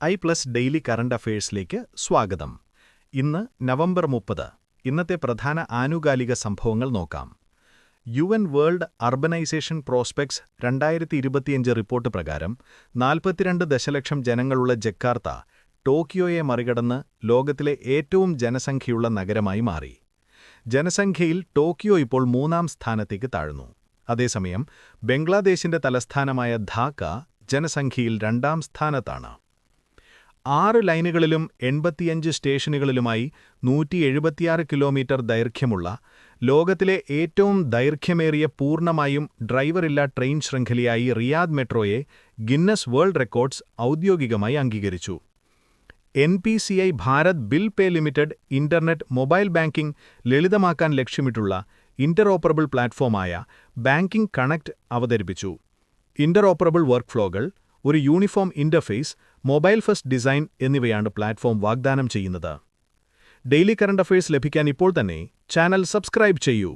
I+ daily current അഫയേഴ്സിലേക്ക് സ്വാഗതം. ഇന്ന് November 30. ഇന്നത്തെ പ്രധാന ആനുകാലിക സംഭവങ്ങൾ നോക്കാം. UN world urbanisation prospects 2025 report പ്രകാരം 42 ദശലക്ഷം ജനങ്ങളുള്ള ജക്കാർത്ത, ടോക്കിയോയെ മറികടന്ന് ലോകത്തിലെ ഏറ്റവും ജനസംഖ്യയുള്ള നഗരമായി മാറി. ജനസംഖ്യയിൽ ടോക്കിയോ ഇപ്പോൾ 3-ാം സ്ഥാനത്തേക്ക് താഴ്ന്നു. അതേസമയം ബംഗ്ലാദേശിന്റെ തലസ്ഥാനമായ ധാക്ക ജനസംഖ്യയിൽ 2-ാം സ്ഥാനത്താണ്. 6 ലൈനുകളിലും 85 സ്റ്റേഷനുകളിലുമായി 176 കിലോമീറ്റർ ദൈർഘ്യമുള്ള ലോകത്തിലെ ഏറ്റവും ദൈർഘ്യമേറിയ പൂർണ്ണമായും ഡ്രൈവറില്ലാ ട്രെയിൻ ശൃംഖലയായി റിയാദ് മെട്രോയെ ഗിന്നസ് വേൾഡ് റെക്കോർഡ്സ് ഔദ്യോഗികമായി അംഗീകരിച്ചു. NPCI Bharat bill pay limited internet mobile banking ലളിതമാക്കാൻ ലക്ഷ്യമിട്ടുള്ള ഇന്റർഓപ്പറബിൾ പ്ലാറ്റ്ഫോമായ ബാങ്കിംഗ് കണക്ട് അവതരിപ്പിച്ചു. ഇന്റർഓപ്പറബിൾ വർക്ക്ഫ്ലോകൾ, ഒരു uniform interface, mobile first design എന്നിവയാണ് പ്ലാറ്റ്ഫോം വാഗ്ദാനം ചെയ്യുന്നത്. ഡെയിലി കറന്റ് അഫയേഴ്സ് ലഭിക്കാൻ ഇപ്പോൾ തന്നെ ചാനൽ സബ്സ്ക്രൈബ് ചെയ്യൂ.